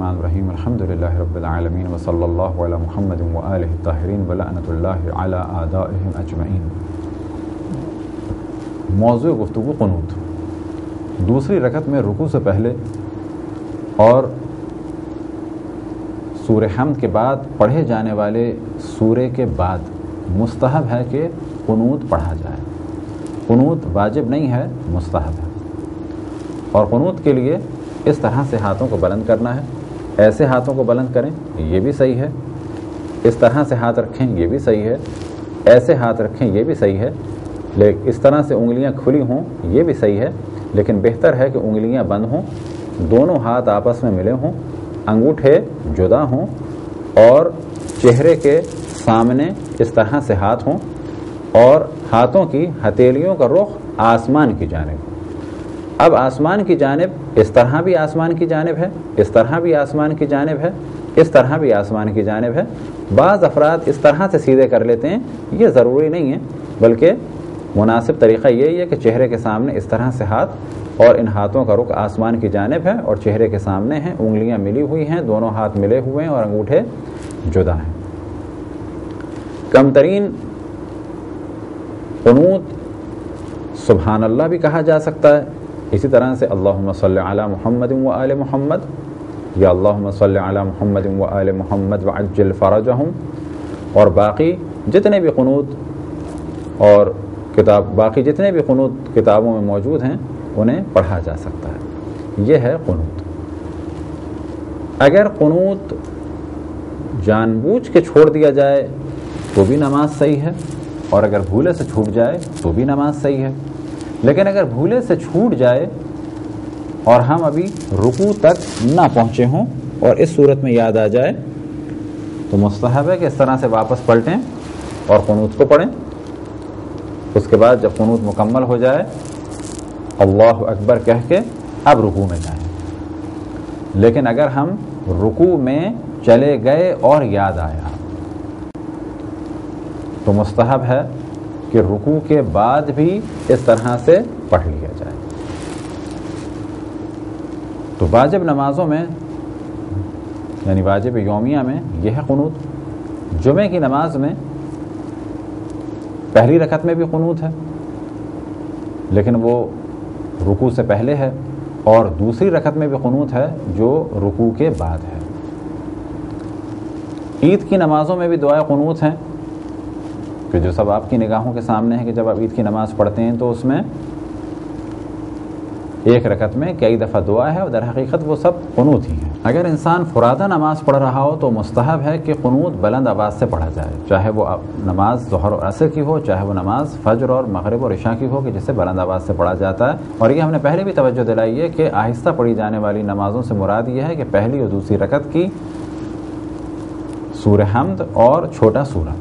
الرحمن الرحیم الحمد للہ رب العالمین وصلی اللہ علی محمد وآلہ الطاہرین ولعنۃ اللہ علی اعدائہم اجمعین۔ موضوع گفتگو قنوت۔ دوسری رکعت میں رکوع سے پہلے اور سورہ حمد کے بعد پڑھے جانے والے سورے کے بعد مستحب ہے کہ قنوت پڑھا جائے۔ قنوت واجب نہیں ہے، مستحب ہے۔ اور قنوت کے لیے اس طرح سے ہاتھوں کو بلند کرنا ہے، ایسے ہاتھوں کو بلند کریں یہ بھی صحیح ہے، اس طرح سے ہاتھ رکھیں یہ بھی صحیح ہے، ایسے ہاتھ رکھیں یہ بھی صحیح ہے، لیکن اس طرح سے انگلیاں کھلی ہوں یہ بھی صحیح ہے، لیکن بہتر ہے کہ انگلیاں بند ہوں، دونوں ہاتھ آپس میں ملے ہوں، انگوٹھے جدا ہوں اور چہرے کے سامنے اس طرح سے ہاتھ ہوں اور ہاتھوں کی ہتھیلیوں کا رخ آسمان کی جانب۔ اب آسمان کی جانب اس طرح بھی آسمان کی جانب ہے، اس طرح بھی آسمان کی جانب ہے، اس طرح بھی آسمان کی جانب ہے۔ بعض افراد اس طرح سے سیدھے کر لیتے ہیں، یہ ضروری نہیں ہے، بلکہ مناسب طریقہ یہی ہے کہ چہرے کے سامنے اس طرح سے ہاتھ اور ان ہاتھوں کا رخ آسمان کی جانب ہے اور چہرے کے سامنے ہیں، انگلیاں ملی ہوئی ہیں، دونوں ہاتھ ملے ہوئے ہیں اور انگوٹھے جدا ہیں۔ کم ترین قنوت سبحان اللہ بھی کہا جا سکتا ہے، اسی طرح سے اللہم صلی علی محمد و آل محمد یا اللہم صلی علی محمد و آل محمد وعجل فرجہم، اور باقی جتنے بھی قنوت کتابوں میں موجود ہیں انہیں پڑھا جا سکتا ہے۔ یہ ہے قنوت۔ اگر قنوت جان بوجھ کے چھوڑ دیا جائے تو بھی نماز صحیح ہے، اور اگر بھولے سے چھوٹ جائے تو بھی نماز صحیح ہے، لیکن اگر بھولے سے چھوٹ جائے اور ہم ابھی رکوع تک نہ پہنچے ہوں اور اس صورت میں یاد آ جائے تو مستحب ہے کہ اس طرح سے واپس پلٹیں اور قنوت کو پڑھیں۔ اس کے بعد جب قنوت مکمل ہو جائے اللہ اکبر کہہ کے اب رکوع میں جائیں۔ لیکن اگر ہم رکوع میں چلے گئے اور یاد آیا تو مستحب ہے کہ رکوع کے بعد بھی اس طرح سے پڑھ لیا جائے۔ تو واجب نمازوں میں یعنی واجب یومیہ میں یہ ہے قنوت۔ جمعہ کی نماز میں پہلی رکعت میں بھی قنوت ہے، لیکن وہ رکوع سے پہلے ہے، اور دوسری رکعت میں بھی قنوت ہے جو رکوع کے بعد ہے۔ عید کی نمازوں میں بھی دعائے قنوت ہیں کہ جو سب آپ کی نگاہوں کے سامنے ہے کہ جب آپ عید کی نماز پڑھتے ہیں تو اس میں ایک رکعت میں کئی دفعہ دعا ہے اور در حقیقت وہ سب قنوت ہی ہیں۔ اگر انسان فرادہ نماز پڑھ رہا ہو تو مستحب ہے کہ قنوت بلند آواز سے پڑھا جائے، چاہے وہ نماز ظہر اور عصر کی ہو، چاہے وہ نماز فجر اور مغرب اور عشاء کی ہو کہ جسے بلند آواز سے پڑھا جاتا ہے۔ اور یہ ہم نے پہلے بھی توجہ دلائی ہے کہ آہستہ پڑھی جانے والی نمازوں سے مراد یہ ہے کہ پہلی اور دوسری رکعت کی سورہ حمد اور چھوٹا سورہ،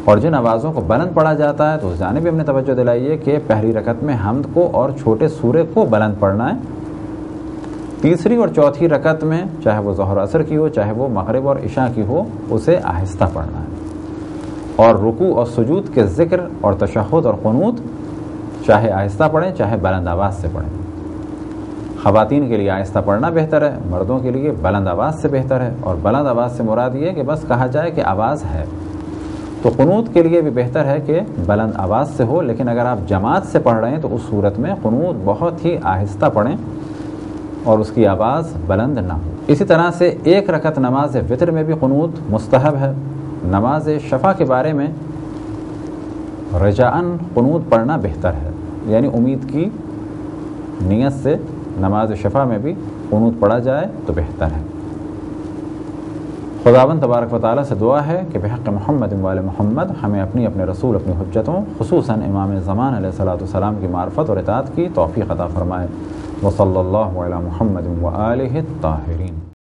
اور جن آوازوں کو بلند پڑھا جاتا ہے تو اس جانب بھی ہم نے توجہ دلائی ہے کہ پہلی رکعت میں حمد کو اور چھوٹے سورے کو بلند پڑھنا ہے، تیسری اور چوتھی رکعت میں چاہے وہ ظہر عصر کی ہو چاہے وہ مغرب اور عشاء کی ہو اسے آہستہ پڑھنا ہے، اور رکوع اور سجود کے ذکر اور تشہد اور قنوت چاہے آہستہ پڑھیں چاہے بلند آواز سے پڑھیں۔ خواتین کے لیے آہستہ پڑھنا بہتر ہے، مردوں کے لیے بلند آواز سے بہتر ہے، اور بلند آواز سے مراد یہ ہے کہ بس کہا جائے کہ آواز ہے۔ تو قنوت کے لیے بھی بہتر ہے کہ بلند آواز سے ہو، لیکن اگر آپ جماعت سے پڑھ رہے ہیں تو اس صورت میں قنوت بہت ہی آہستہ پڑھیں اور اس کی آواز بلند نہ ہو۔ اسی طرح سے ایک رکعت نماز وتر میں بھی قنوت مستحب ہے۔ نماز شفع کے بارے میں رجاءً قنوت پڑھنا بہتر ہے، یعنی امید کی نیت سے نماز شفع میں بھی قنوت پڑھا جائے تو بہتر ہے۔ خداوند تبارک و تعالیٰ سے دعا ہے کہ بحق محمد و آل محمد ہمیں اپنے رسول اپنی حجتوں خصوصاً امام زمان علیہ الصلوۃ والسلام کی معرفت اور اطاعت کی توفیق عطا فرمائے۔ وصلی اللہ علی محمد و آلہ الطاہرین۔